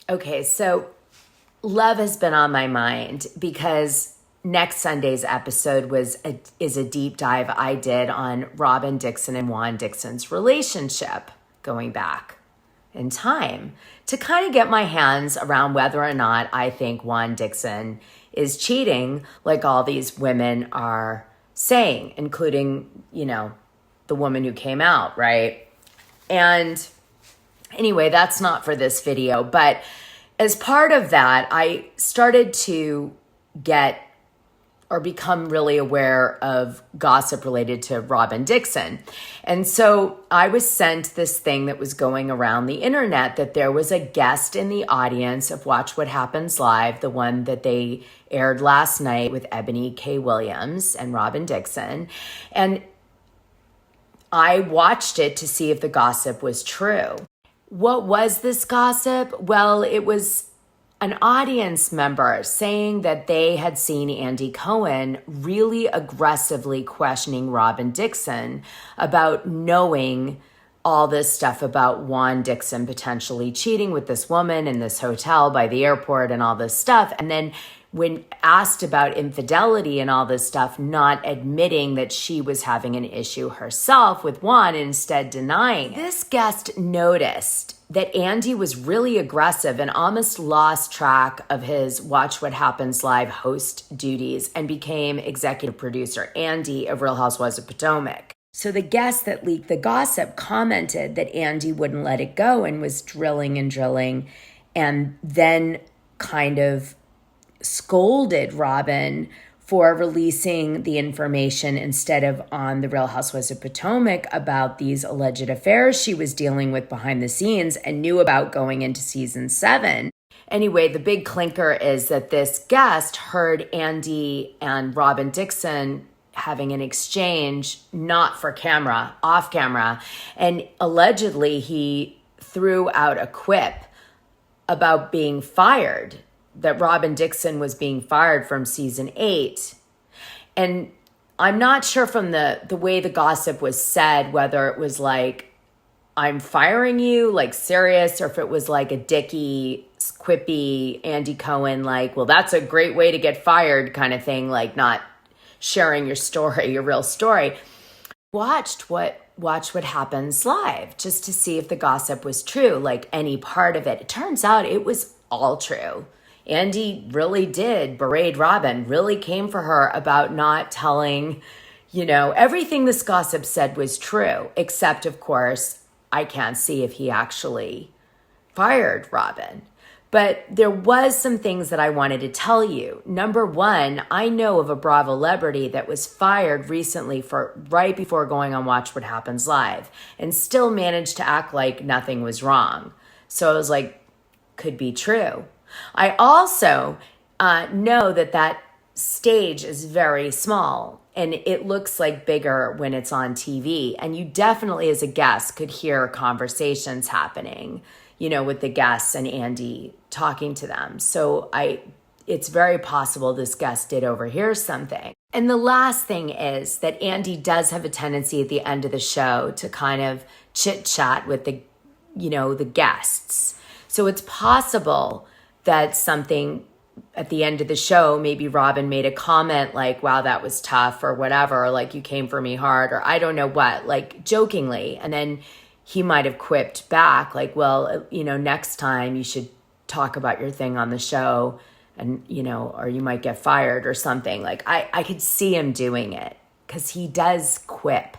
Okay, so love has been on my mind because next Sunday's episode is a deep dive I did on Robyn Dixon and Juan Dixon's relationship going back in time to kind of get my hands around whether or not I think Juan Dixon is cheating like all these women are saying, including, the woman who came out, right? And anyway, that's not for this video, but as part of that, I started to get or become really aware of gossip related to Robyn Dixon. And so I was sent this thing that was going around the internet that there was a guest in the audience of Watch What Happens Live, the one that they aired last night with Ebony K. Williams and Robyn Dixon. And I watched it to see if the gossip was true. What was this gossip? Well, it was an audience member saying that they had seen Andy Cohen really aggressively questioning Robyn Dixon about knowing all this stuff about Juan Dixon potentially cheating with this woman in this hotel by the airport and all this stuff. And then when asked about infidelity and all this stuff, not admitting that she was having an issue herself with Juan and instead denying it. This guest noticed that Andy was really aggressive and almost lost track of his Watch What Happens Live host duties and became executive producer, Andy of Real Housewives of Potomac. So the guest that leaked the gossip commented that Andy wouldn't let it go and was drilling and then kind of scolded Robyn for releasing the information instead of on the Real Housewives of Potomac about these alleged affairs she was dealing with behind the scenes and knew about going into season 7. Anyway, the big clinker is that this guest heard Andy and Robyn Dixon having an exchange, not for camera, off camera, and allegedly he threw out a quip about being fired, that Robyn Dixon was being fired from season 8. And I'm not sure from the way the gossip was said, whether it was like, I'm firing you, like serious, or if it was like a dicky, quippy Andy Cohen, like, well, that's a great way to get fired kind of thing, like not sharing your story, your real story. Watch what happens live just to see if the gossip was true, like any part of it. It turns out it was all true. Andy really did berate Robyn, really came for her about not telling, everything this gossip said was true, except, of course, I can't see if he actually fired Robyn. But there was some things that I wanted to tell you. Number one, I know of a Bravo celebrity that was fired recently for right before going on Watch What Happens Live and still managed to act like nothing was wrong. So I was like, could be true. I also know that stage is very small and it looks like bigger when it's on TV. And you definitely, as a guest, could hear conversations happening, with the guests and Andy talking to them. So it's very possible this guest did overhear something. And the last thing is that Andy does have a tendency at the end of the show to kind of chit chat with the guests. So it's possible that something at the end of the show, maybe Robyn made a comment like, wow, that was tough or whatever, like you came for me hard or I don't know what, like jokingly. And then he might have quipped back like, well, next time you should talk about your thing on the show and, or you might get fired or something. Like I could see him doing it because he does quip.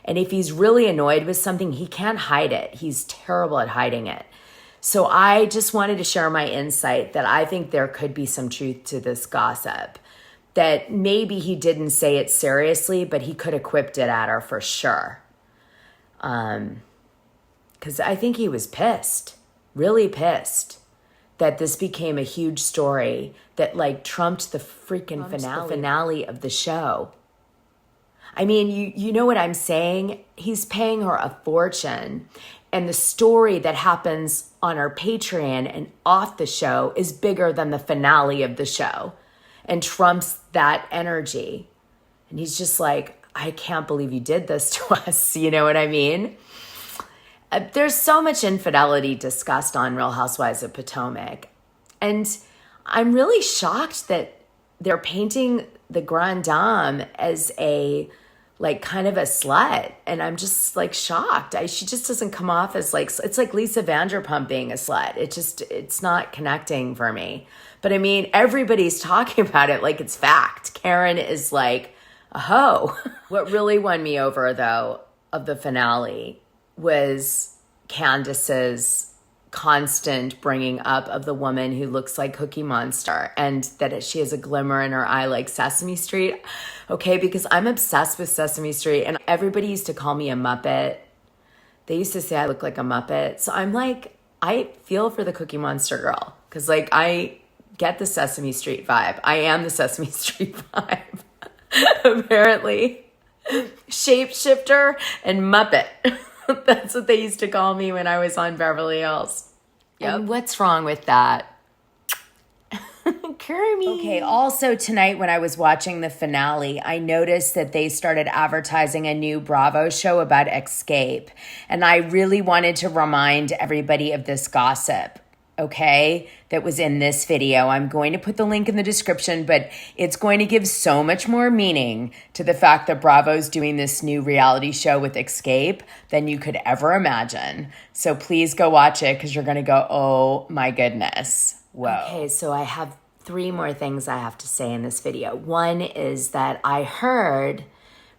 And if he's really annoyed with something, he can't hide it. He's terrible at hiding it. So I just wanted to share my insight that I think there could be some truth to this gossip, that maybe he didn't say it seriously, but he could have quipped it at her for sure. Because I think he was pissed, really pissed, that this became a huge story that like trumped the freaking finale of the show. I mean, you know what I'm saying? He's paying her a fortune. And the story that happens on our Patreon and off the show is bigger than the finale of the show and trumps that energy. And he's just like, I can't believe you did this to us. You know what I mean? There's so much infidelity discussed on Real Housewives of Potomac. And I'm really shocked that they're painting the Grande Dame as a, like, kind of a slut. And I'm just, like, shocked. She just doesn't come off as, like, it's like Lisa Vanderpump being a slut. It's not connecting for me. But I mean, everybody's talking about it like it's fact. Karen is like a hoe. What really won me over, though, of the finale was Candace's constant bringing up of the woman who looks like Cookie Monster and that she has a glimmer in her eye like Sesame Street. Okay, because I'm obsessed with Sesame Street and everybody used to call me a Muppet. They used to say I look like a Muppet. So I'm like, I feel for the Cookie Monster girl because, like, I get the Sesame Street vibe. I am the Sesame Street vibe, apparently. Shapeshifter and Muppet. That's what they used to call me when I was on Beverly Hills. Yep. And what's wrong with that? Kermit. Okay, also tonight when I was watching the finale, I noticed that they started advertising a new Bravo show about Escape. And I really wanted to remind everybody of this gossip, okay, that was in this video. I'm going to put the link in the description, but it's going to give so much more meaning to the fact that Bravo's doing this new reality show with Escape than you could ever imagine. So please go watch it because you're going to go, oh my goodness. Whoa. Okay, so I have 3 more things I have to say in this video. One is that I heard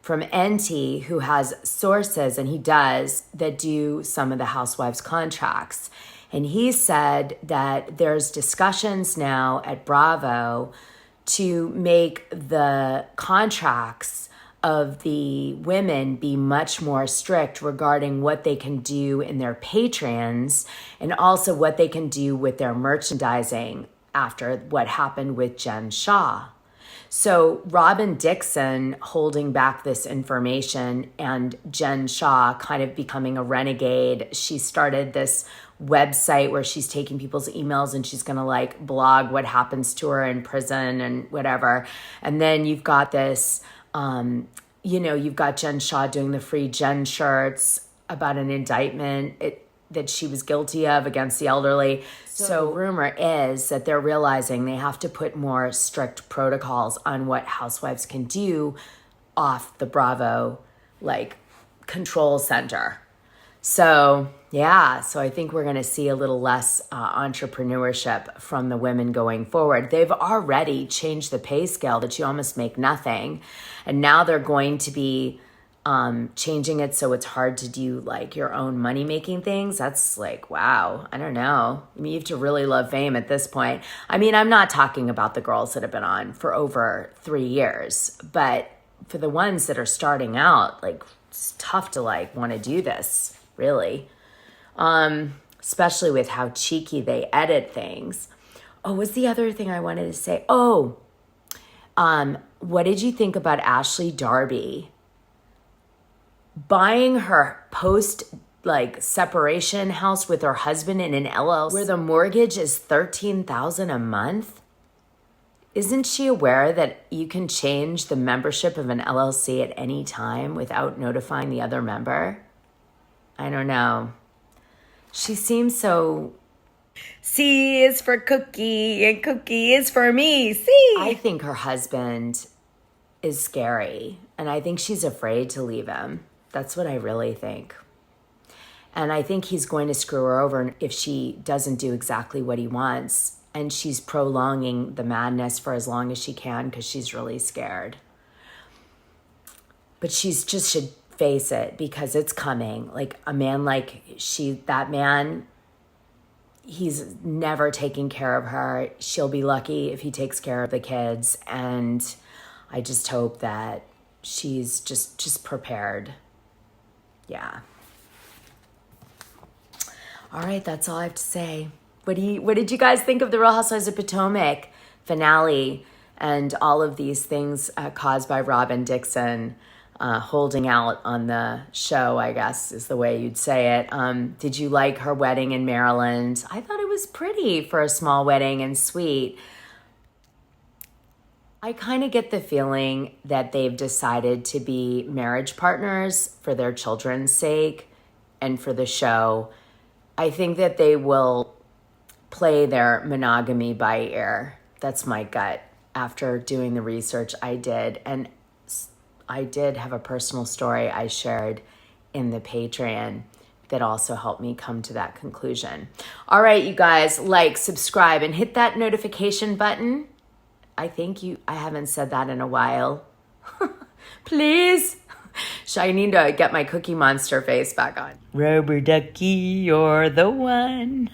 from NT, who has sources, and he does, that do some of the housewives' contracts. And he said that there's discussions now at Bravo to make the contracts of the women be much more strict regarding what they can do in their Patreons and also what they can do with their merchandising after what happened with Jen Shah. So Robyn Dixon holding back this information and Jen Shah kind of becoming a renegade. She started this website where she's taking people's emails and she's going to like blog what happens to her in prison and whatever. And then you've got this, you've got Jen Shah doing the free Jen shirts about an indictment that she was guilty of against the elderly. So rumor is that they're realizing they have to put more strict protocols on what housewives can do off the Bravo, like, control center. So, yeah, so I think we're going to see a little less entrepreneurship from the women going forward. They've already changed the pay scale that you almost make nothing. And now they're going to be changing it so it's hard to do like your own money-making things. That's like, wow, I don't know. I mean, you have to really love fame at this point. I mean, I'm not talking about the girls that have been on for over 3 years, but for the ones that are starting out, like, it's tough to like want to do this, really. Especially with how cheeky they edit things. Oh, what's the other thing I wanted to say? Oh, what did you think about Ashley Darby buying her post like separation house with her husband in an LLC where the mortgage is $13,000 a month? Isn't she aware that you can change the membership of an LLC at any time without notifying the other member? I don't know. She seems so, C is for Cookie and Cookie is for me. See? I think her husband is scary and I think she's afraid to leave him. That's what I really think. And I think he's going to screw her over if she doesn't do exactly what he wants. And she's prolonging the madness for as long as she can because she's really scared. But she's just should face it because it's coming. Like a man like that man, he's never taking care of her. She'll be lucky if he takes care of the kids. And I just hope that she's just prepared. Yeah. All right, that's all I have to say. What did you guys think of the Real Housewives of Potomac finale and all of these things caused by Robyn Dixon holding out on the show, I guess is the way you'd say it. Did you like her wedding in Maryland? I thought it was pretty for a small wedding and sweet. I kind of get the feeling that they've decided to be marriage partners for their children's sake. and for the show, I think that they will play their monogamy by ear. That's my gut after doing the research I did. And I did have a personal story I shared in the Patreon that also helped me come to that conclusion. All right, you guys, like, subscribe, and hit that notification button. I haven't said that in a while. Please. I need to get my Cookie Monster face back on. Rubber ducky, you're the one.